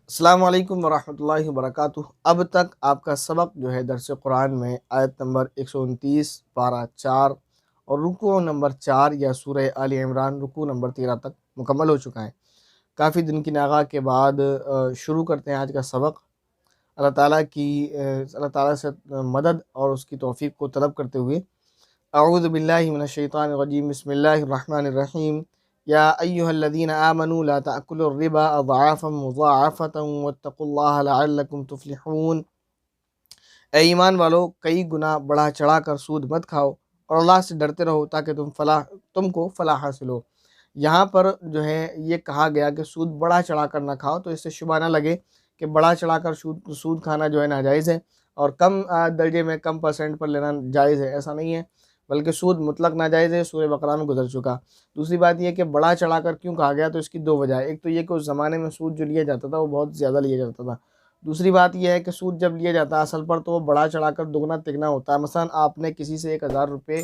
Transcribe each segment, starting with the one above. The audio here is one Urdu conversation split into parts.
السلام علیکم ورحمۃ اللہ وبرکاتہ۔ اب تک آپ کا سبق جو ہے درس قرآن میں آیت نمبر 129 پارہ 4 اور رکوع نمبر 4 یا سورہ آل عمران رکوع نمبر 13 تک مکمل ہو چکا ہے۔ کافی دن کی ناغہ کے بعد شروع کرتے ہیں آج کا سبق۔ اللہ تعالیٰ سے مدد اور اس کی توفیق کو طلب کرتے ہوئے اعوذ باللہ من الشیطان الرجیم، بسم اللہ الرحمن الرحیم۔ یا ایہا الذین آمنوا لا تأکلوا الربا اضعافا مضاعفة واتقوا اللہ لعلکم تفلحون۔ اے ایمان والو، کئی گنا بڑھا چڑھا کر سود مت کھاؤ اور اللہ سے ڈرتے رہو تاکہ تم کو فلاح حاصل ہو۔ یہاں پر جو ہے یہ کہا گیا کہ سود بڑھا چڑھا کر نہ کھاؤ، تو اس سے شبہ نہ لگے کہ بڑھا چڑھا کر سود کھانا جو ہے ناجائز ہے اور کم درجے میں کم پرسنٹ پر لینا جائز ہے، ایسا نہیں ہے، بلکہ سود مطلق ناجائز ہے، سورہ بقرہ میں گزر چکا۔ دوسری بات یہ کہ بڑھا چڑھا کر کیوں کہا گیا، تو اس کی دو وجہ ہے۔ ایک تو یہ کہ اس زمانے میں سود جو لیا جاتا تھا وہ بہت زیادہ لیا جاتا تھا۔ دوسری بات یہ ہے کہ سود جب لیا جاتا ہے اصل پر تو وہ بڑھا چڑھا کر دگنا تگنا ہوتا ہے۔ مثلا آپ نے کسی سے 1000 روپے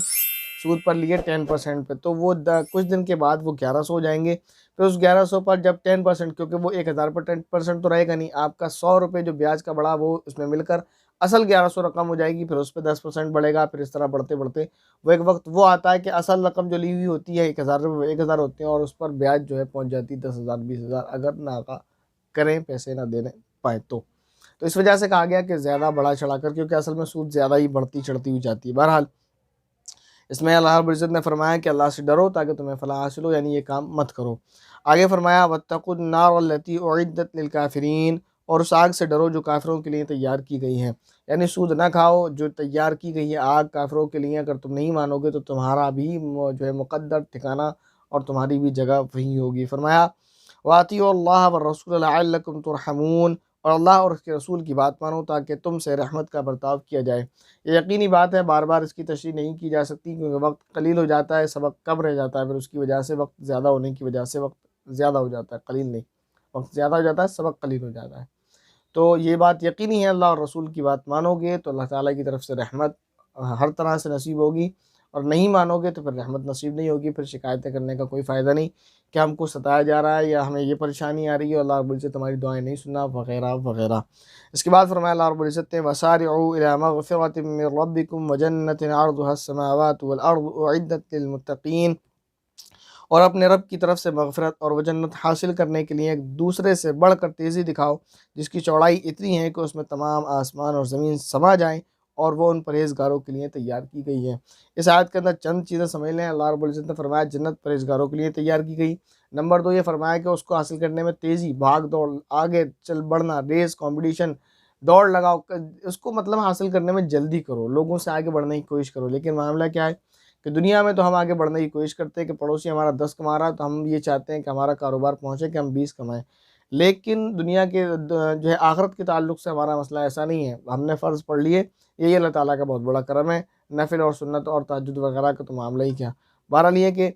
سود پر لیے 10% پہ، تو وہ کچھ دن کے بعد وہ 1100 ہو جائیں گے۔ پھر اس 1100 پر جب 10%، کیونکہ وہ 1000 پر 10% تو رہے گا نہیں، آپ کا 100 روپے جو بیاج کا بڑھا وہ اس میں مل کر اصل 1100 رقم ہو جائے گی، پھر اس پہ 10% بڑھے گا، پھر اس طرح بڑھتے بڑھتے وہ ایک وقت وہ آتا ہے کہ اصل رقم جو لی ہوئی ہوتی ہے 1000 روپے 1000 ہوتے ہیں اور اس پر بیاج جو ہے پہنچ جاتی ہے 10,000 20,000، اگر نہ کریں پیسے نہ دینے پائیں تو اس وجہ سے کہا گیا کہ زیادہ بڑھا چڑھا کر، کیونکہ اصل میں سود زیادہ ہی بڑھتی چڑھتی ہوئی جاتی ہے۔ بہرحال اس میں اللہ رب العزت نے فرمایا کہ اللہ سے ڈرو تاکہ تمہیں فلاح حاصل ہو، یعنی یہ کام مت کرو۔ آگے فرمایا واتقوا النار التي اعدت للکافرین، اور اس آگ سے ڈرو جو کافروں کے لیے تیار کی گئی ہے، یعنی سود نہ کھاؤ، جو تیار کی گئی ہے آگ کافروں کے لیے، اگر تم نہیں مانو گے تو تمہارا بھی جو ہے مقدر ٹھکانہ اور تمہاری بھی جگہ وہی ہوگی۔ فرمایا وَأَطِيعُوا اللَّهَ وَالرَّسُولَ لَعَلَّكُمْ تُرْحَمُونَ، اور اللہ اور اس کے رسول کی بات مانو تاکہ تم سے رحمت کا برتاؤ کیا جائے۔ یہ یقینی بات ہے، بار بار اس کی تشریح نہیں کی جا سکتی کیونکہ وقت قلیل ہو جاتا ہے، سبق کم رہ جاتا ہے، پھر اس کی وجہ سے وقت زیادہ ہونے کی وجہ سے وقت زیادہ ہو جاتا ہے، قلیل نہیں، وقت زیادہ ہو جاتا ہے، سبق قلیل ہو جاتا ہے۔ تو یہ بات یقینی ہے، اللہ اور رسول کی بات مانو گے تو اللہ تعالیٰ کی طرف سے رحمت ہر طرح سے نصیب ہوگی، اور نہیں مانو گے تو پھر رحمت نصیب نہیں ہوگی، پھر شکایتیں کرنے کا کوئی فائدہ نہیں کہ ہم کو ستایا جا رہا ہے یا ہمیں یہ پریشانی آ رہی ہے، اللہ رب العزت ہماری دعائیں نہیں سننا وغیرہ وغیرہ۔ اس کے بعد فرمایا اللہ رب العزت نے وَسَارِعُوا إِلَىٰ مَغْفِرَةٍ مِّن رَّبِّكُمْ وَجَنَّةٍ عَرْضُهَا السَّمَاوَاتُ وَالْأَرْضُ أُعِدَّتْ لِلْمُتَّقِينَ، اور اپنے رب کی طرف سے مغفرت اور وہ جنت حاصل کرنے کے لیے ایک دوسرے سے بڑھ کر تیزی دکھاؤ، جس کی چوڑائی اتنی ہے کہ اس میں تمام آسمان اور زمین سما جائیں، اور وہ ان پرہیزگاروں کے لیے تیار کی گئی ہے۔ اس آیت کے اندر چند چیزیں سمجھ لیں۔ اللہ رب العزت نے فرمایا جنت پرہیزگاروں کے لیے تیار کی گئی۔ نمبر 2 یہ فرمایا کہ اس کو حاصل کرنے میں تیزی، بھاگ دوڑ، آگے چل بڑھنا، ریس، کمپٹیشن، دوڑ لگاؤ، اس کو مطلب حاصل کرنے میں جلدی کرو، لوگوں سے آگے بڑھنے کی کوشش کرو۔ لیکن معاملہ کیا ہے کہ دنیا میں تو ہم آگے بڑھنے کی کوشش کرتے ہیں کہ پڑوسی ہمارا 10 کما رہا ہے تو ہم یہ چاہتے ہیں کہ ہمارا کاروبار پہنچے کہ ہم 20 کمائیں، لیکن دنیا کے جو ہے آخرت کے تعلق سے ہمارا مسئلہ ایسا نہیں ہے۔ ہم نے فرض پڑھ لیے، یہی اللہ تعالیٰ کا بہت بڑا کرم ہے، نفل اور سنت اور تہجد وغیرہ کا تو معاملہ ہی کیا۔ بہرحال یہ کہ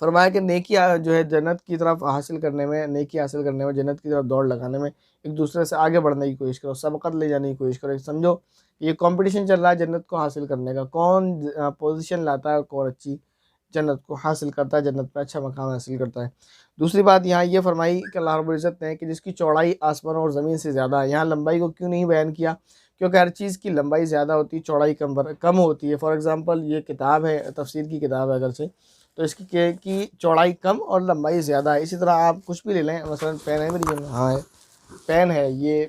فرمایا کہ نیکی جو ہے جنت کی طرف حاصل کرنے میں، نیکی حاصل کرنے میں، جنت کی طرف دوڑ لگانے میں ایک دوسرے سے آگے بڑھنے کی کوشش کرو، سبقت لے جانے کی کوشش کرو۔ سمجھو یہ کمپٹیشن چل رہا ہے جنت کو حاصل کرنے کا، کون پوزیشن لاتا ہے اور کون اچھی جنت کو حاصل کرتا ہے، جنت پہ اچھا مقام حاصل کرتا ہے۔ دوسری بات یہاں یہ فرمائی کہ اللہ رب العزت نے کہ جس کی چوڑائی آسمان اور زمین سے زیادہ ہے، یہاں لمبائی کو کیوں نہیں بیان کیا؟ کیونکہ ہر چیز کی لمبائی زیادہ ہوتی ہے، چوڑائی کم ہوتی ہے۔ فار ایگزامپل یہ کتاب ہے، تفسیر کی کتاب ہے اگرچہ، تو اس کی چوڑائی کم اور لمبائی زیادہ ہے۔ اسی طرح آپ کچھ بھی لے لیں، مثلا پین ہے میری جیب میں، ہاں ہے، پین ہے، یہ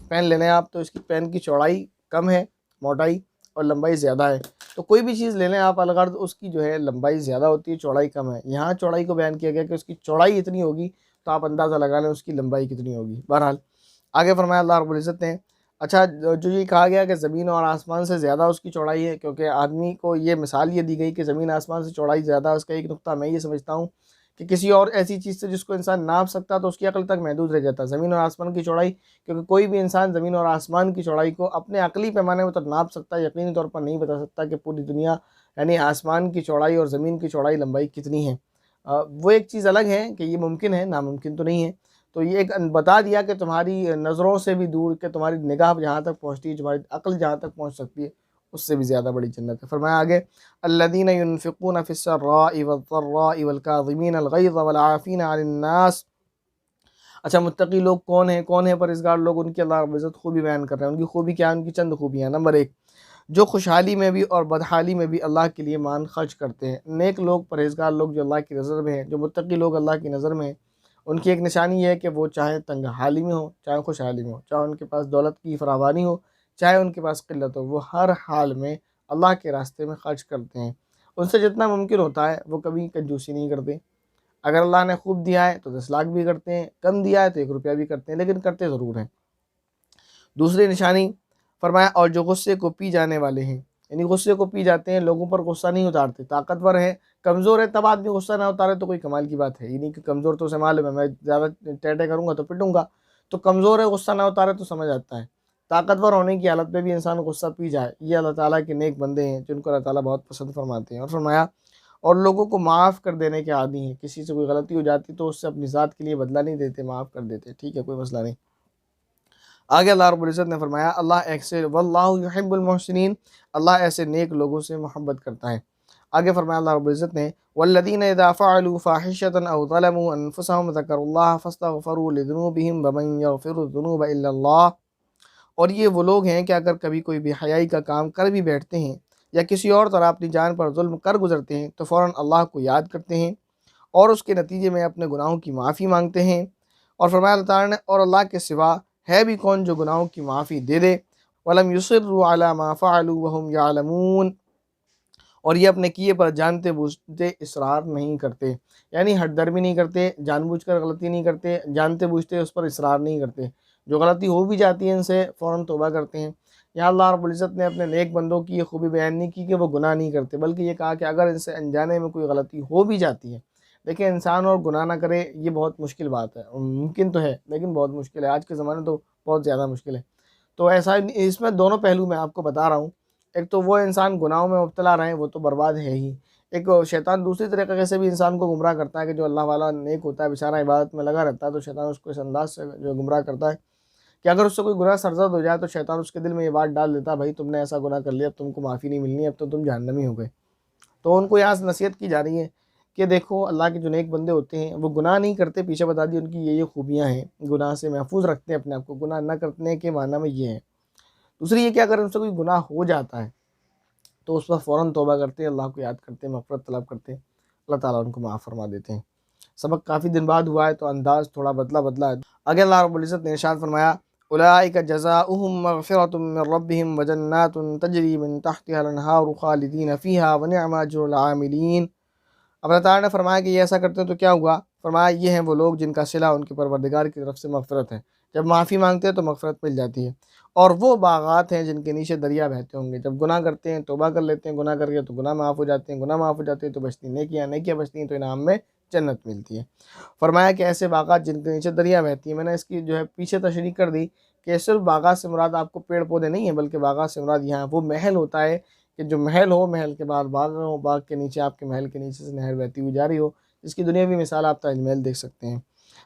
پین لے لیں آپ، تو اس کی پین کی چوڑائی کم ہے، موٹائی اور لمبائی زیادہ ہے۔ تو کوئی بھی چیز لے لیں آپ الغرض، اس کی جو ہے لمبائی زیادہ ہوتی ہے، چوڑائی کم ہے۔ یہاں چوڑائی کو بیان کیا گیا کہ اس کی چوڑائی اتنی ہوگی تو آپ اندازہ لگا لیں اس کی لمبائی کتنی ہوگی۔ بہرحال آگے فرمایا اللہ رب العزت نے، اچھا جو یہ کہا گیا کہ زمین اور آسمان سے زیادہ اس کی چوڑائی ہے، کیونکہ آدمی کو یہ مثال یہ دی گئی کہ زمین آسمان سے چوڑائی زیادہ ہے، اس کا ایک نقطہ میں یہ سمجھتا ہوں کہ کسی اور ایسی چیز سے جس کو انسان ناپ سکتا تو اس کی عقل تک محدود رہ جاتا، زمین اور آسمان کی چوڑائی، کیونکہ کوئی بھی انسان زمین اور آسمان کی چوڑائی کو اپنے عقلی پیمانے میں تو ناپ سکتا ہے، یقینی طور پر نہیں بتا سکتا کہ پوری دنیا یعنی آسمان کی چوڑائی اور زمین کی چوڑائی لمبائی کتنی ہے۔ وہ ایک چیز الگ ہے کہ یہ ممکن ہے، ناممکن تو نہیں ہے۔ تو یہ ایک بتا دیا کہ تمہاری نظروں سے بھی دور، کہ تمہاری نگاہ جہاں تک پہنچتی ہے، تمہاری عقل جہاں تک پہنچ سکتی ہے، اس سے بھی زیادہ بڑی جنت ہے۔ فرمایا آگے الذین ينفقون فی السراء والضراء والکاظمین الغیظ والعافین عن الناس اچھا متقی لوگ کون ہیں پرہیزگار لوگ؟ ان کی اللہ رب العزت خوبی بیان کر رہے ہیں۔ ان کی خوبی کیا ہے؟ ان کی چند خوبیاں۔ نمبر 1، جو خوشحالی میں بھی اور بدحالی میں بھی اللہ کے لیے مان خرچ کرتے ہیں۔ نیک لوگ، پرہیزگار لوگ جو اللہ کی نظر میں ہیں، جو متقی لوگ اللہ کی نظر میں ہیں، ان کی ایک نشانی یہ ہے کہ وہ چاہے تنگ حالی میں ہو، چاہے خوشحالی میں ہو، چاہے ان کے پاس دولت کی فراوانی ہو، چاہے ان کے پاس قلت ہو، وہ ہر حال میں اللہ کے راستے میں خرچ کرتے ہیں۔ ان سے جتنا ممکن ہوتا ہے وہ کبھی کنجوسی نہیں کرتے۔ اگر اللہ نے خوب دیا ہے تو 10 لاکھ بھی کرتے ہیں، کم دیا ہے تو 1 روپیہ بھی کرتے ہیں، لیکن کرتے ضرور ہیں۔ دوسری نشانی فرمایا، اور جو غصے کو پی جانے والے ہیں، یعنی غصے کو پی جاتے ہیں، لوگوں پر غصہ نہیں اتارتے۔ طاقتور ہے، کمزور ہے، تب آدمی غصہ نہ اتارے تو کوئی کمال کی بات ہے ہی نہیں، کہ کمزور تو اسے معلوم ہے میں زیادہ ٹیٹے کروں گا تو پٹوں گا، تو کمزور ہے غصہ نہ اتارے تو سمجھ آتا ہے۔ طاقتور ہونے کی حالت میں بھی انسان غصہ پی جائے، یہ اللہ تعالیٰ کے نیک بندے ہیں جن کو اللہ تعالیٰ بہت پسند فرماتے ہیں۔ اور فرمایا، اور لوگوں کو معاف کر دینے کے عادی ہیں، کسی سے کوئی غلطی ہو جاتی تو اس سے اپنی ذات کے لیے بدلہ نہیں دیتے، معاف کر دیتے، ٹھیک ہے کوئی مسئلہ نہیں۔ آگے اللہ رب العزت نے فرمایا، اللہ ایسے واللہ یحب المحسنین، اللہ ایسے نیک لوگوں سے محبت کرتا ہے۔ آگے فرمایا اللہ رب العزت نے، والذین اذا فعلوا فاحشۃ او ظلموا انفسهم ذکروا اللہ فاستغفروا لذنوبهم ومن یغفر الذنوب الا اللہ، اور یہ وہ لوگ ہیں کہ اگر کبھی کوئی بے حیائی کا کام کر بھی بیٹھتے ہیں یا کسی اور طرح اپنی جان پر ظلم کر گزرتے ہیں تو فوراً اللہ کو یاد کرتے ہیں اور اس کے نتیجے میں اپنے گناہوں کی معافی مانگتے ہیں۔ اور فرمایا اللہ تعالیٰ نے، اور اللہ کے سوا ہے بھی کون جو گناہوں کی معافی دے دے۔ وَلَمْ يُصِرُّوا عَلَى مَا فَعَلُوا وَهُمْ يَعْلَمُونَ، اور یہ اپنے کیے پر جانتے بوجھتے اصرار نہیں کرتے، یعنی ہٹ درمی نہیں کرتے، جان بوجھ کر غلطی نہیں کرتے، جانتے بوجھتے اس پر اصرار نہیں کرتے۔ جو غلطی ہو بھی جاتی ہے ان سے فوراً توبہ کرتے ہیں۔ یہاں اللہ رب العزت نے اپنے نیک بندوں کی یہ خوبی بیان نہیں کی کہ وہ گناہ نہیں کرتے، بلکہ یہ کہا کہ اگر ان سے انجانے میں کوئی غلطی ہو بھی جاتی ہے، دیکھیں انسان اور گناہ نہ کرے یہ بہت مشکل بات ہے، ممکن تو ہے لیکن بہت مشکل ہے، آج کے زمانے تو بہت زیادہ مشکل ہے۔ تو ایسا اس میں دونوں پہلو میں آپ کو بتا رہا ہوں، ایک تو وہ انسان گناہوں میں مبتلا رہے وہ تو برباد ہے ہی، ایک شیطان دوسری طریقے سے بھی انسان کو گمراہ کرتا ہے کہ جو اللہ والا نیک ہوتا ہے بیچارہ عبادت میں لگا رہتا ہے، تو شیطان اس کو اس انداز سے جو گمراہ کرتا ہے کہ اگر اس سے کوئی گناہ سرزد ہو جائے تو شیطان اس کے دل میں یہ بات ڈال دیتا ہے، بھائی تم نے ایسا گناہ کر لیا، اب تم کو معافی نہیں ملنی، اب تو تم جہنمی ہو گئے۔ تو ان کو یہاں سے نصیحت کی جا رہی ہے کہ دیکھو اللہ کے جو نیک بندے ہوتے ہیں وہ گناہ نہیں کرتے، پیچھے بتا دی ان کی یہ خوبیاں ہیں، گناہ سے محفوظ رکھتے ہیں اپنے آپ کو، گناہ نہ کرنے کے معنی میں یہ ہے۔ دوسری یہ کہ اگر ان سے کوئی گناہ ہو جاتا ہے تو اس پر فوراً توبہ کرتے ہیں، اللہ کو یاد کرتے ہیں، مغفرت طلب کرتے ہیں، اللہ تعالیٰ ان کو معاف فرما دیتے ہیں۔ سبق کافی دن بعد ہوا ہے تو انداز تھوڑا بدلا ہے۔ آگے اللہ رب العزت نے ارشاد فرمایا، اولئک جزاؤہم مغفرۃ من ربہم وجنات تجری من تحتها الانہار خالدین فیہا ونعم اجر العاملین۔ اب اللہ تعالیٰ نے فرمایا کہ یہ ایسا کرتے ہیں تو کیا ہوا؟ فرمایا یہ ہیں وہ لوگ جن کا صلہ ان کے پروردگار کی طرف سے مغفرت ہے، جب معافی مانگتے ہیں تو مغفرت مل جاتی ہے، اور وہ باغات ہیں جن کے نیچے دریا بہتے ہوں گے۔ جب گناہ کرتے ہیں توبہ کر لیتے ہیں، گناہ کر کے تو گناہ معاف ہو جاتے ہیں، گناہ معاف ہو جاتے ہیں تو بچتی نیکیاں، نیکیاں بچتی ہیں تو انعام میں جنت ملتی ہے۔ فرمایا کہ ایسے باغات جن کے نیچے دریا بہتی ہیں، میں نے اس کی جو ہے پیچھے تشریح کر دی کہ صرف باغات سے مراد آپ کو پیڑ پودے نہیں ہیں، بلکہ باغات سے مراد یہاں وہ محل ہوتا ہے کہ جو محل ہو، محل کے بعد باغ ہو، باغ کے نیچے آپ کے محل کے نیچے سے نہر بہتی ہوئی جا رہی ہو، جس کی دنیاوی مثال آپ تاج محل دیکھ سکتے ہیں۔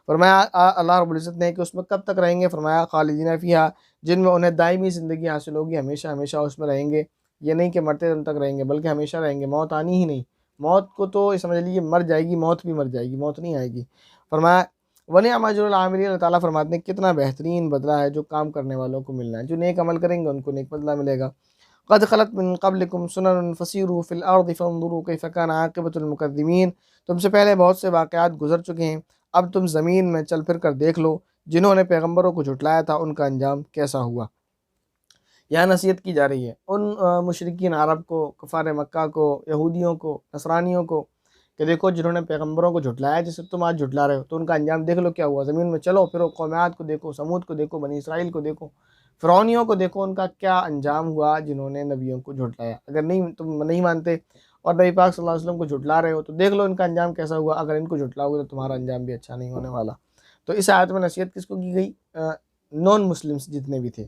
فرمایا اللہ رب العزت نے کہ اس میں کب تک رہیں گے؟ فرمایا خالدین فیہا، جن میں انہیں دائمی زندگی حاصل ہوگی، ہمیشہ ہمیشہ اس میں رہیں گے، یہ نہیں کہ مرتے دم تک رہیں گے بلکہ ہمیشہ رہیں گے، موت آنی ہی نہیں۔ موت کو تو سمجھ لیجیے مر جائے گی، موت بھی مر جائے گی، موت نہیں آئے گی۔ فرمایا ونعم اجر العاملین، اللہ تعالیٰ فرماتے ہیں کتنا بہترین بدلہ ہے جو کام کرنے والوں کو ملنا ہے، جو نیک عمل کریں گے ان کو نیک بدلہ ملے گا۔ قد خلت من قبلکم سنن فسیروا فی الارض فانظروا کیف کان عاقبۃ المکذبین، تم سے پہلے بہت سے واقعات گزر چکے ہیں، اب تم زمین میں چل پھر کر دیکھ لو، جنہوں نے پیغمبروں کو جھٹلایا تھا ان کا انجام کیسا ہوا۔ یہاں نصیحت کی جا رہی ہے ان مشرکین عرب کو، کفار مکہ کو، یہودیوں کو، نصرانیوں کو، کہ دیکھو جنہوں نے پیغمبروں کو جھٹلایا جسے تم آج جھٹلا رہے ہو، تو ان کا انجام دیکھ لو کیا ہوا۔ زمین میں چلو پھرو، قوم عاد کو دیکھو، سمود کو دیکھو، بنی اسرائیل کو دیکھو، فرعونیوں کو دیکھو، ان کا کیا انجام ہوا جنہوں نے نبیوں کو جھٹلایا۔ اگر نہیں تم نہیں مانتے اور نبی پاک صلی اللہ علیہ وسلم کو جھٹلا رہے ہو تو دیکھ لو ان کا انجام کیسا ہوا، اگر ان کو جھٹلاؤ گے تو تمہارا انجام بھی اچھا نہیں ہونے والا۔ تو اس آیت میں نصیحت کس کو کی گئی؟ نان مسلمس جتنے بھی تھے۔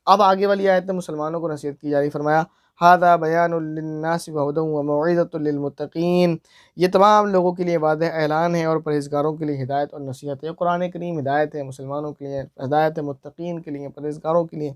اب آگے والی آیت میں مسلمانوں کو نصیحت کی جا رہی، فرمایا ھذا بیان للناس وہدی وموعظۃ للمتقین، یہ تمام لوگوں کے لیے واضح اعلان ہے اور پرہیزگاروں کے لیے ہدایت اور نصیحت ہے۔ قرآن کریم ہدایت ہے مسلمانوں کے لیے، ہدایت ہے متقین کے لیے، پرہیزگاروں کے لیے،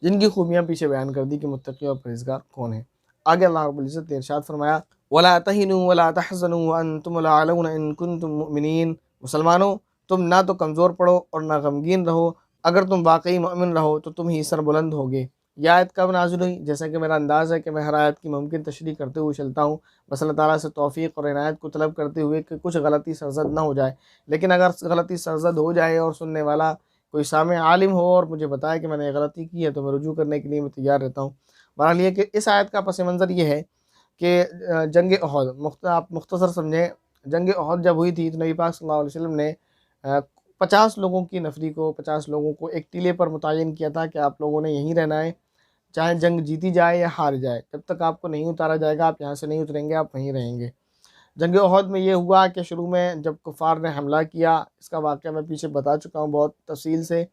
جن کی خوبیاں پیچھے بیان کر دی کہ متقی اور پرہیزگار کون ہیں۔ آگے اللہ رب العزت نے ارشاد فرمایا وَلَا تَهِنُوا وَلَا تَحْزَنُوا وَأَنْتُمُ الْأَعْلَوْنَ إِن كُنتُم مُؤْمِنِينَ، مسلمانوں تم نہ تو کمزور پڑو اور نہ غمگین رہو، اگر تم واقعی مومن رہو تو تم ہی سربلند ہوگے۔ یہ آیت کب نازل ہوئی؟ جیسا کہ میرا انداز ہے کہ میں ہر آیت کی ممکن تشریح کرتے ہوئے چلتا ہوں، بس اللہ تعالیٰ سے توفیق اور عنایت کو طلب کرتے ہوئے کہ کچھ غلطی سرزد نہ ہو جائے، لیکن اگر غلطی سرزد ہو جائے اور سننے والا کوئی سامع عالم ہو اور مجھے بتائے کہ میں نے غلطی کی ہے تو میں رجوع کرنے کے لیے میں تیار رہتا ہوں۔ بہرحال یہ کہ اس آیت کا پس منظر یہ ہے کہ جنگ احد، آپ مختصر سمجھیں، جنگ احد جب ہوئی تھی تو نبی پاک صلی اللہ علیہ وسلم نے 50 لوگوں کی نفری کو، 50 لوگوں کو ایک ٹیلے پر متعین کیا تھا کہ آپ لوگوں نے یہیں رہنا ہے، چاہے جنگ جیتی جائے یا ہار جائے، جب تک آپ کو نہیں اتارا جائے گا آپ یہاں سے نہیں اتریں گے، آپ وہیں رہیں گے۔ جنگ احد میں یہ ہوا کہ شروع میں جب کفار نے حملہ کیا، اس کا واقعہ میں پیچھے بتا چکا ہوں بہت تفصیل سے،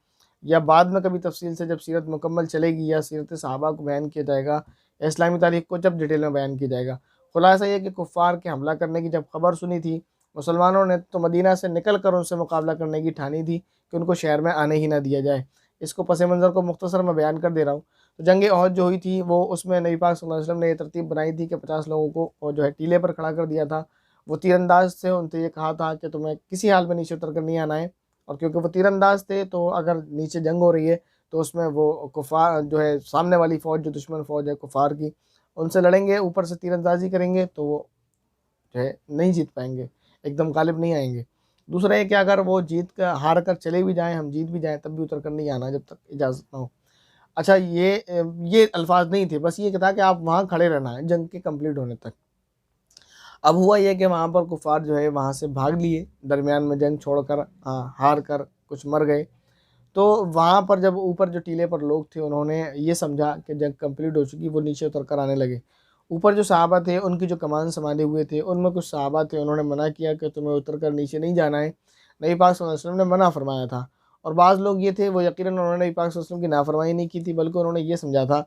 یا بعد میں کبھی تفصیل سے جب سیرت مکمل چلے گی یا سیرت صحابہ کو بیان کیا جائے گا یا اسلامی تاریخ کو جب ڈیٹیل میں بیان کیا جائے گا۔ خلاصہ یہ کہ کفار کے حملہ کرنے کی جب خبر سنی تھی، مسلمانوں نے تو مدینہ سے نکل کر ان سے مقابلہ کرنے کی ٹھانی تھی کہ ان کو شہر میں آنے ہی نہ دیا جائے۔ اس کو پس منظر کو مختصر میں بیان کر دے رہا ہوں۔ تو جنگ احد جو ہوئی تھی وہ اس میں نبی پاک صلی اللہ علیہ وسلم نے یہ ترتیب بنائی تھی کہ 50 لوگوں کو جو ہے ٹیلے پر کھڑا کر دیا تھا۔ وہ تیر انداز سے ان سے یہ کہا تھا کہ تمہیں کسی حال میں نیچے اتر کر نہیں آنا ہے، اور کیونکہ وہ تیر انداز تھے تو اگر نیچے جنگ ہو رہی ہے تو اس میں وہ کفار جو ہے سامنے والی فوج جو دشمن فوج ہے کفار کی، ان سے لڑیں گے، اوپر سے تیر اندازی کریں گے تو وہ جو ہے نہیں جیت پائیں گے، ایک دم غالب نہیں آئیں گے۔ دوسرا یہ کہ اگر وہ جیت کر ہار کر چلے بھی جائیں، ہم جیت بھی جائیں، تب بھی اتر کر نہیں آنا جب تک اجازت نہ ہو۔ اچھا یہ الفاظ نہیں تھے، بس یہ تھا کہ آپ وہاں کھڑے رہنا ہے جنگ کے کمپلیٹ ہونے تک۔ اب ہوا یہ کہ وہاں پر کفار جو ہے وہاں سے بھاگ لیے، درمیان میں جنگ چھوڑ کر ہار کر کچھ مر گئے۔ تو وہاں پر جب اوپر جو ٹیلے پر لوگ تھے انہوں نے یہ سمجھا کہ جنگ کمپلیٹ ہو چکی، وہ نیچے اتر کر آنے لگے۔ اوپر جو صحابہ تھے ان کی جو کمان سنبھالے ہوئے تھے ان میں کچھ صحابہ تھے، انہوں نے منع کیا کہ تمہیں اتر کر نیچے نہیں جانا ہے، نبی پاک صلی اللہ علیہ وسلم نے منع فرمایا تھا۔ اور بعض لوگ یہ تھے وہ یقیناً انہوں نے نبی پاک صلی اللہ علیہ وسلم کی نافرمانی نہیں کی تھی، بلکہ انہوں نے یہ سمجھا تھا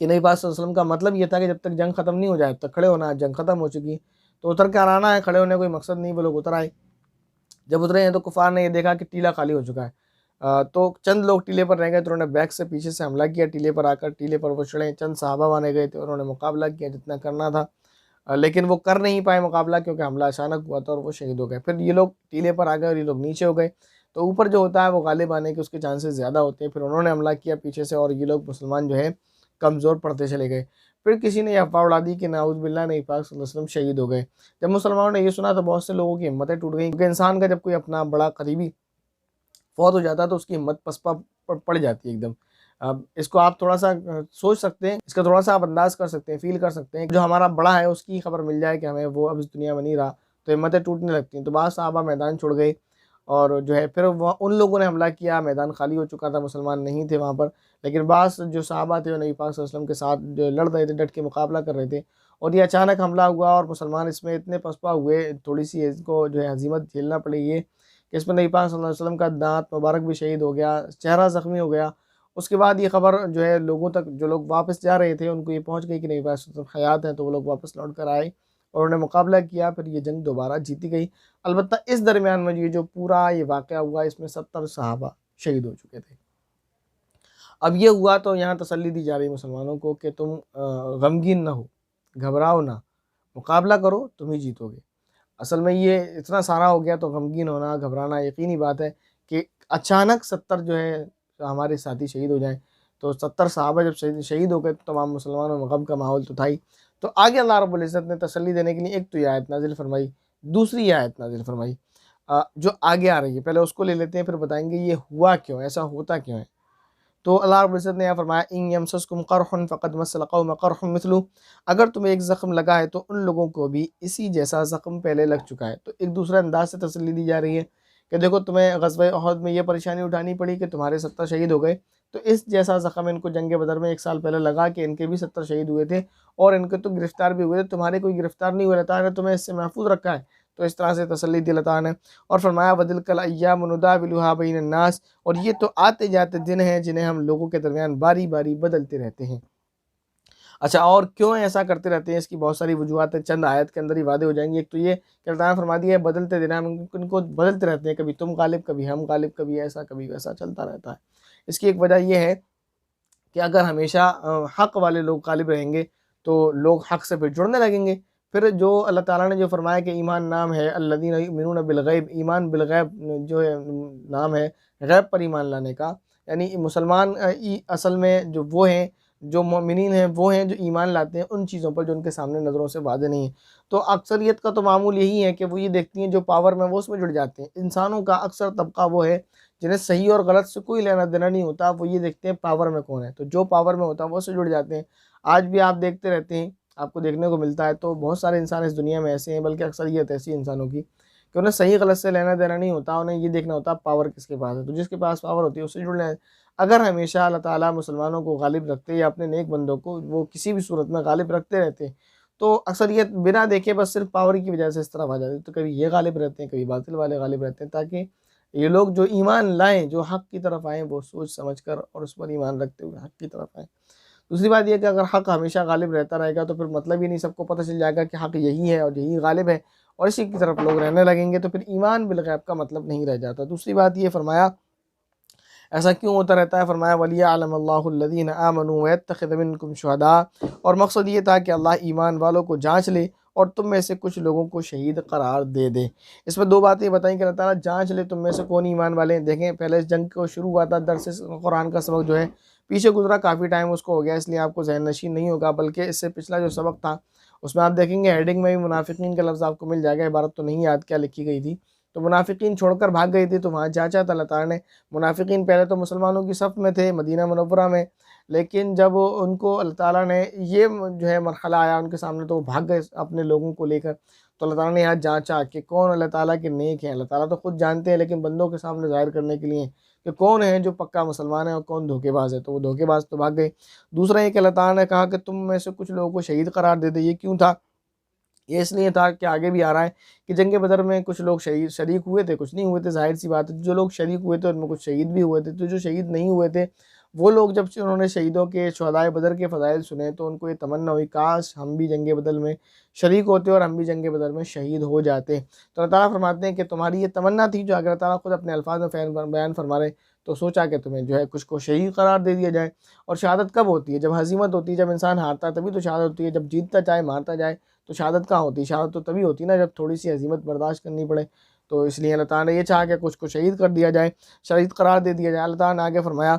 کہ نبی پاک صلی اللہ علیہ وسلم کا مطلب یہ تھا کہ جب تک جنگ ختم نہیں ہو جائے تب تک کھڑے ہونا ہے، جنگ ختم ہو چکی تو اتر کر آنا ہے، کھڑے ہونے کوئی مقصد نہیں۔ وہ لوگ اتر آئے، جب اترے ہیں تو کفار نے یہ دیکھا کہ ٹیلہ خالی ہو چکا ہے، تو چند لوگ ٹیلے پر رہ گئے تو انہوں نے بیک سے پیچھے سے حملہ کیا، ٹیلے پر آ کر ٹیلے پر وہ چڑھے، چند صحابہ مانے گئے تھے، انہوں نے مقابلہ کیا جتنا کرنا تھا، لیکن وہ کر نہیں پائے مقابلہ کیونکہ حملہ اچانک ہوا تھا اور وہ شہید ہو گئے۔ پھر یہ لوگ ٹیلے پر آ گئے اور یہ لوگ نیچے ہو گئے، تو اوپر جو ہوتا ہے وہ غالب آنے کے اس کے چانسز زیادہ ہوتے ہیں۔ پھر انہوں نے حملہ کیا پیچھے سے اور یہ لوگ مسلمان جو ہے کمزور پڑتے چلے گئے۔ پھر کسی نے یہ افواہ اڑا دی کہ نعوذ باللہ نبی پاک صلی اللہ علیہ وسلم شہید ہو گئے۔ جب مسلمانوں نے یہ سنا تو بہت سے لوگوں کی ہمتیں ٹوٹ گئیں، کیونکہ انسان کا جب کوئی اپنا بڑا قریبی فوت ہو جاتا ہے تو اس کی ہمت پسپا پڑ جاتی ہے ایک دم۔ اب اس کو آپ تھوڑا سا سوچ سکتے ہیں، اس کا تھوڑا سا آپ انداز کر سکتے ہیں، فیل کر سکتے ہیں، جو ہمارا بڑا ہے اس کی خبر مل جائے کہ ہمیں وہ اب اس دنیا میں نہیں رہا تو ہمتیں ٹوٹنے لگتی ہیں۔ تو بعض صحابہ میدان چھوڑ گئے اور جو ہے پھر ان لوگوں نے حملہ کیا، میدان خالی ہو چکا تھا، مسلمان نہیں تھے وہاں پر، لیکن بعض جو صحابہ تھے وہ نبی پاک صلی اللہ علیہ وسلم کے ساتھ جو لڑ رہے تھے، ڈٹ کے مقابلہ کر رہے تھے، اور یہ اچانک حملہ ہوا اور مسلمان اس میں اتنے پسپا ہوئے، تھوڑی سی اس کو جو ہے ہزیمت جھیلنا پڑی یہ کہ اس میں نبی پاک صلی اللہ علیہ وسلم کا دانت مبارک بھی شہید ہو گیا، چہرہ زخمی ہو گیا۔ اس کے بعد یہ خبر جو ہے لوگوں تک، جو لوگ واپس جا رہے تھے ان کو یہ پہنچ گئی کہ نبی پاک صلی اللہ علیہ وسلم حیات ہیں، تو وہ لوگ واپس لوٹ کر آئے اور انہوں نے مقابلہ کیا، پھر یہ جنگ دوبارہ جیتی گئی۔ البتہ اس درمیان میں یہ جو پورا یہ واقعہ ہوا اس میں 70 صحابہ شہید ہو چکے تھے۔ اب یہ ہوا تو یہاں تسلی دی جا رہی مسلمانوں کو کہ تم غمگین نہ ہو، گھبراؤ نہ، مقابلہ کرو، تم ہی جیتو گے۔ اصل میں یہ اتنا سارا ہو گیا تو غمگین ہونا، گھبرانا یقینی بات ہے کہ اچانک 70 جو ہے ہمارے ساتھی شہید ہو جائیں، تو 70 صحابہ جب شہید ہو گئے تو تمام مسلمانوں میں غم کا ماحول تو تھا ہی۔ تو آگے اللہ رب العزت نے تسلی دینے کے لیے ایک تو یہ آیت نازل فرمائی، دوسری یہ آیت نازل فرمائی جو آگے آ رہی ہے، پہلے اس کو لے لیتے ہیں پھر بتائیں گے یہ ہوا کیوں، ایسا ہوتا کیوں ہے۔ تو اللہ رب العزت نے یہ فرمایا ان یمسسکم قرح فقد مس القوم قرح مثلہ، اگر تمہیں ایک زخم لگا ہے تو ان لوگوں کو بھی اسی جیسا زخم پہلے لگ چکا ہے۔ تو ایک دوسرے انداز سے تسلی دی جا رہی ہے کہ دیکھو تمہیں غزوہ احد میں یہ پریشانی اٹھانی پڑی کہ تمہارے 70 شہید ہو گئے، تو اس جیسا زخم ان کو جنگ بدر میں 1 سال پہلے لگا کہ ان کے بھی 70 شہید ہوئے تھے اور ان کے تو گرفتار بھی ہوئے تھے، تمہارے کوئی گرفتار نہیں ہوئے، اللہ تعالیٰ نے تمہیں اس سے محفوظ رکھا ہے۔ تو اس طرح سے تسلی دی اللہ تعالیٰ نے، اور فرمایا وَتِلْكَ الْأَيَّامُ نُدَاوِلُهَا بَيْنَ النَّاسِ، اور یہ تو آتے جاتے دن ہیں جنہیں ہم لوگوں کے درمیان باری باری بدلتے رہتے ہیں۔ اچھا، اور کیوں ایسا کرتے رہتے ہیں؟ اس کی بہت ساری وجوہات ہیں، چند آیت کے اندر ہی واضح ہو جائیں گی۔ ایک تو یہ کہ اللہ تعالیٰ نے فرما دیا ہے بدلتے دن ہم ان کو بدلتے رہتے ہیں، کبھی تم غالب، کبھی ہم غالب، کبھی ایسا کبھی ویسا چلتا رہتا ہے۔ اس کی ایک وجہ یہ ہے کہ اگر ہمیشہ حق والے لوگ غالب رہیں گے تو لوگ حق سے پھر جڑنے لگیں گے، پھر جو اللہ تعالیٰ نے جو فرمایا کہ ایمان نام ہے الذین یؤمنون بالغیب، ایمان بالغیب جو ہے نام ہے غیب پر ایمان لانے کا، یعنی مسلمان اصل میں جو وہ ہیں، جو مومنین ہیں وہ ہیں جو ایمان لاتے ہیں ان چیزوں پر جو ان کے سامنے نظروں سے واضح نہیں ہیں۔ تو اکثریت کا تو معمول یہی ہے کہ وہ یہ دیکھتی ہیں جو پاور میں وہ اس میں جڑ جاتے ہیں۔ انسانوں کا اکثر طبقہ وہ ہے جنہیں صحیح اور غلط سے کوئی لینا دینا نہیں ہوتا، وہ یہ دیکھتے ہیں پاور میں کون ہے، تو جو پاور میں ہوتا ہے وہ اس سے جڑ جاتے ہیں۔ آج بھی آپ دیکھتے رہتے ہیں، آپ کو دیکھنے کو ملتا ہے، تو بہت سارے انسان اس دنیا میں ایسے ہیں، بلکہ اکثریت ایسی انسانوں کی کہ انہیں صحیح غلط سے لینا دینا نہیں ہوتا، انہیں یہ دیکھنا ہوتا پاور کس کے پاس ہے، تو جس کے پاس پاور ہوتی ہے اس سے جڑنا ہے۔ اگر ہمیشہ اللہ تعالیٰ مسلمانوں کو غالب رکھتے یا اپنے نیک بندوں کو وہ کسی بھی صورت میں غالب رکھتے رہتے، تو اکثریت بنا دیکھے بس صرف پاور کی وجہ سے اس طرف آ جاتی، تو کبھی یہ غالب رہتے ہیں، کبھی باطل والے غالب رہتے ہیں، تاکہ یہ لوگ جو ایمان لائیں، جو حق کی طرف آئیں، وہ سوچ سمجھ کر اور اس پر ایمان رکھتے ہوئے حق کی طرف آئیں۔ دوسری بات یہ کہ اگر حق ہمیشہ غالب رہتا رہے گا تو پھر مطلب ہی نہیں، سب کو پتہ چل جائے گا کہ حق یہی ہے اور یہی غالب ہے، اور اسی کی طرف لوگ رہنے لگیں گے، تو پھر ایمان بالغیب کا مطلب نہیں رہ جاتا۔ دوسری بات یہ فرمایا ایسا کیوں ہوتا رہتا ہے، فرمایا وَلِيَعْلَمَ اللَّهُ الَّذِينَ آمَنُوا وَيَتَّخِذَ مِنكُمْ شُهَدَاءَ، اور مقصد یہ تھا کہ اللہ ایمان والوں کو جانچ لے اور تم میں سے کچھ لوگوں کو شہید قرار دے دے۔ اس میں دو باتیں بتائیں کہ اللہ تعالیٰ جانچ لے تم میں سے کون ایمان والے ہیں۔ دیکھیں پہلے اس جنگ کو شروع ہوا تھا، درس قرآن کا سبق جو ہے پیچھے گزرا، کافی ٹائم اس کو ہو گیا، اس لیے آپ کو ذہن نشین نہیں ہوگا، بلکہ اس سے پچھلا جو سبق تھا اس میں آپ دیکھیں گے ہیڈنگ میں بھی منافقین کا لفظ آپ کو مل جائے گا، عبارت تو نہیں یاد کیا لکھی گئی تھی، تو منافقین چھوڑ کر بھاگ گئی تھی، تو وہاں جانچا تھا اللہ تعالیٰ نے۔ منافقین پہلے تو مسلمانوں کی صف میں تھے مدینہ منورہ میں، لیکن جب ان کو اللہ تعالیٰ نے یہ جو ہے مرحلہ آیا ان کے سامنے تو وہ بھاگ گئے اپنے لوگوں کو لے کر، تو اللہ تعالیٰ نے یہاں جانچا کہ کون اللہ تعالیٰ کے نیک ہیں۔ اللہ تعالیٰ تو خود جانتے ہیں، لیکن بندوں کے سامنے ظاہر کرنے کے لیے کہ کون ہے جو پکا مسلمان ہے اور کون دھوکے باز ہے، تو وہ دھوکے باز تو بھاگ گئے۔ دوسرا یہ کہ اللہ تعالیٰ نے کہا کہ تم میں سے کچھ لوگوں کو شہید قرار دے دے۔ یہ کیوں تھا؟ یہ اس لیے تھا کہ آگے بھی آ رہا ہے کہ جنگ بدر میں کچھ لوگ شریک ہوئے تھے، کچھ نہیں ہوئے تھے، ظاہر سی بات ہے۔ جو لوگ شریک ہوئے تھے ان میں کچھ شہید بھی ہوئے تھے، تو جو شہید نہیں ہوئے تھے وہ لوگ جب سے انہوں نے شہیدوں کے شہدائے بدر کے فضائل سنے تو ان کو یہ تمنا ہوئی کاش ہم بھی جنگ بدر میں شریک ہوتے اور ہم بھی جنگ بدر میں شہید ہو جاتے۔ تو اللہ تعالیٰ فرماتے ہیں کہ تمہاری یہ تمنا تھی، جو اگر اللہ تعالیٰ خود اپنے الفاظ میں بیان فرما رہے، تو سوچا کہ تمہیں جو ہے کچھ کو شہید قرار دے دیا جائے۔ اور شہادت کب ہوتی ہے؟ جب ہزیمت ہوتی ہے، جب انسان ہارتا ہے تبھی تو شہادت ہوتی ہے۔ جب جیتتا جائے، مارتا جائے، تو شہادت کہاں ہوتی ہے؟ شہادت تو تبھی ہوتی ہے نا جب تھوڑی سی ہزیمت برداشت کرنی پڑے۔ تو اس لیے اللہ تعالیٰ نے یہ چاہا کہ کچھ کو شہید کر دیا جائے، شہید قرار دے دیا جائے۔ اللہ تعالیٰ نے آگے فرمایا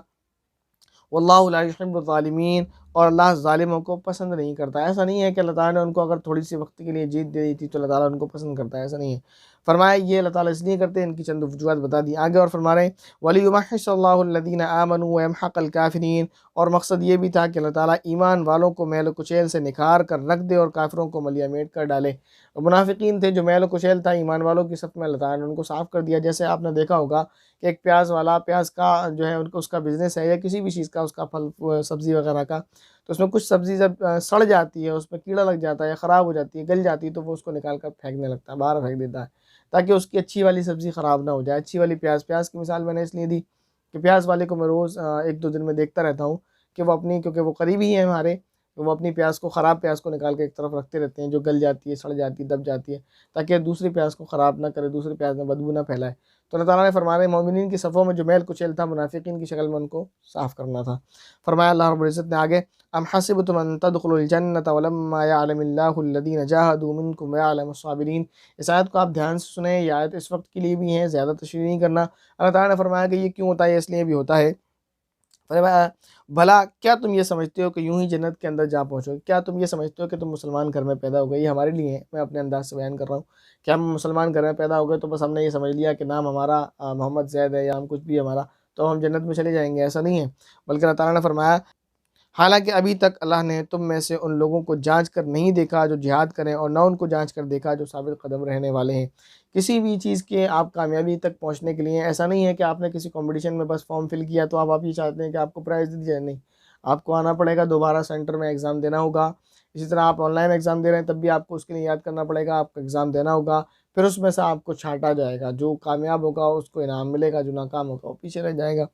واللہ لا يحب الظالمین، اور اللہ ظالموں کو پسند نہیں کرتا۔ ایسا نہیں ہے کہ اللہ تعالیٰ نے ان کو اگر تھوڑی سی وقت کے لیے جیت دے دی تھی تو اللہ تعالیٰ ان کو پسند کرتا ہے، ایسا نہیں ہے۔ فرمایا یہ اللہ تعالیٰ اس لیے کرتے ہیں، ان کی چند وجوہات بتا دی آگے، اور فرما رہے ہیں وَلِيُمَحِّصَ اللَّهُ الَّذِينَ آمَنُوا وَيَمْحَقَ الْكَافِرِينَ، اور مقصد یہ بھی تھا کہ اللہ تعالیٰ ایمان والوں کو میل و کچیل سے نکھار کر رکھ دے اور کافروں کو ملیا میٹ کر ڈالے۔ منافقین تھے جو میل و کچیل تھا ایمان والوں کی صف میں، اللہ تعالیٰ نے ان کو صاف کر دیا۔ جیسے آپ نے دیکھا ہوگا کہ ایک پیاز والا، پیاز کا جو ہے ان کو اس کا بزنس ہے یا کسی بھی چیز کا، اس کا پھل سبزی وغیرہ کا، تو اس میں کچھ سبزی جب سڑ جاتی ہے، اس میں کیڑا لگ جاتا ہے، خراب ہو جاتی ہے، گل جاتی ہے، تو وہ اس کو نکال کر پھینکنے لگتا ہے، باہر پھینک دیتا ہے تاکہ اس کی اچھی والی سبزی خراب نہ ہو جائے۔ اچھی والی پیاز کی مثال میں نے اس لیے دی کہ پیاز والے کو میں روز ایک دو دن میں دیکھتا رہتا ہوں کہ وہ اپنی، کیونکہ وہ قریبی ہیں ہمارے، وہ اپنی پیاز کو، خراب پیاز کو نکال کے ایک طرف رکھتے رہتے ہیں جو گل جاتی ہے، سڑ جاتی ہے، دب جاتی ہے، تاکہ دوسری پیاز کو خراب نہ کرے، دوسری پیاز میں بدبو نہ پھیلائے۔ تو اللہ تعالیٰ نے فرمایا مومنین کی صفوں میں جو میل کچیل تھا منافقین کی شکل میں ان کو صاف کرنا تھا۔ فرمایا اللہ رب العزت نے آگے ام حسبتم ان تدخلوا الجنة ولما يعلم الله الذين جاهدوا منكم ويعلم الصابرين۔ اس آیت کو آپ دھیان سے سنیں، یہ آیت اس وقت کے لیے بھی ہیں، زیادہ تشریح نہیں کرنا۔ اللہ تعالیٰ نے فرمایا کہ یہ کیوں ہوتا ہے، اس لیے بھی ہوتا ہے بھلا کیا تم یہ سمجھتے ہو کہ یوں ہی جنت کے اندر جا پہنچو؟ کیا تم یہ سمجھتے ہو کہ تم مسلمان گھر میں پیدا ہو گئے؟ یہ ہمارے لیے ہے، میں اپنے انداز سے بیان کر رہا ہوں کہ ہم مسلمان گھر میں پیدا ہو گئے تو بس ہم نے یہ سمجھ لیا کہ نام ہمارا محمد زید ہے یا ہم کچھ بھی ہمارا تو ہم جنت میں چلے جائیں گے، ایسا نہیں ہے۔ بلکہ اللہ تعالیٰ نے فرمایا حالانکہ ابھی تک اللہ نے تم میں سے ان لوگوں کو جانچ کر نہیں دیکھا جو جہاد کریں، اور نہ ان کو جانچ کر دیکھا جو ثابت قدم رہنے والے ہیں۔ کسی بھی چیز کے آپ کامیابی تک پہنچنے کے لیے ایسا نہیں ہے کہ آپ نے کسی کمپٹیشن میں بس فارم فل کیا تو آپ یہ چاہتے ہیں کہ آپ کو پرائز دے دیا جائے، نہیں، آپ کو آنا پڑے گا، دوبارہ سینٹر میں ایگزام دینا ہوگا۔ اسی طرح آپ آن لائن ایگزام دے رہے ہیں تب بھی آپ کو اس کے لیے یاد کرنا پڑے گا، آپ کو ایگزام دینا ہوگا، پھر اس میں سے آپ کو چھانٹا جائے گا، جو کامیاب ہوگا اس کو انعام ملے گا، جو ناکام ہوگا وہ پیچھے رہ جائے گا۔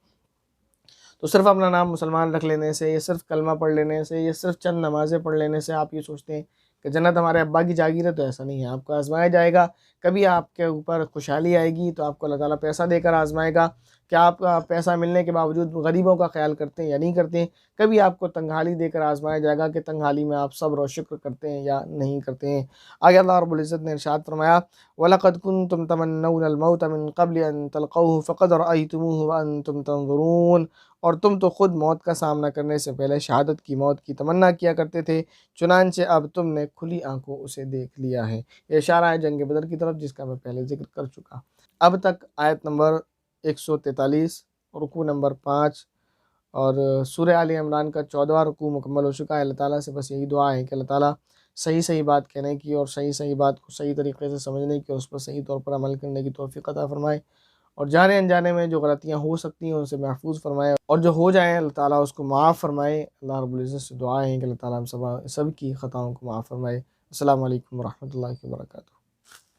تو صرف اپنا نام مسلمان رکھ لینے سے، یہ صرف کلمہ پڑھ لینے سے، یہ صرف چند نمازیں پڑھ لینے سے آپ یہ سوچتے ہیں کہ جنت ہمارے ابا کی جاگیر ہے، تو ایسا نہیں ہے۔ آپ کو آزمایا جائے گا، کبھی آپ کے اوپر خوشحالی آئے گی تو آپ کو اللہ تعالیٰ پیسہ دے کر آزمائے گا، کیا آپ کا پیسہ ملنے کے باوجود غریبوں کا خیال کرتے ہیں یا نہیں کرتے ہیں؟ کبھی آپ کو تنگحالی دے کر آزمایا جائے گا کہ تنگحالی میں آپ صبر و شکر کرتے ہیں یا نہیں کرتے ہیں۔ آگے اللہ رب العزت نے ارشاد فرمایا وَلَقَدْ كُنْتُمْ تَمَنَّوْنَ الْمَوْتَ مِنْ قَبْلِ أَنْ تَلْقَوْهُ فَقَدْ رَأَيْتُمُوهُ وَأَنْتُمْ تَنْظُرُونَ، اور تم تو خود موت کا سامنا کرنے سے پہلے شہادت کی موت کی تمنا کیا کرتے تھے، چنانچہ اب تم نے کھلی آنکھوں اسے دیکھ لیا ہے۔ یہ اشارہ ہے جنگ بدر کی طرف، جس کا میں پہلے ذکر کر چکا۔ اب تک آیت نمبر 143، رکوع نمبر 5 اور سورہ آل عمران کا 14واں رکوع مکمل ہو چکا ہے۔ اللہ تعالیٰ سے بس یہی دعا ہے کہ اللہ تعالیٰ صحیح بات کہنے کی اور صحیح بات کو صحیح طریقے سے سمجھنے کی اور اس پر صحیح طور پر عمل کرنے کی توفیق عطا فرمائے، اور جانے انجانے میں جو غلطیاں ہو سکتی ہیں ان سے محفوظ فرمائے، اور جو ہو جائیں اللہ تعالیٰ اس کو معاف فرمائے۔ اللہ رب العزت سے دعا ہے کہ اللہ تعالیٰ ہم سب کی خطاؤں کو معاف فرمائے۔ السلام علیکم ورحمۃ اللہ وبرکاتہ۔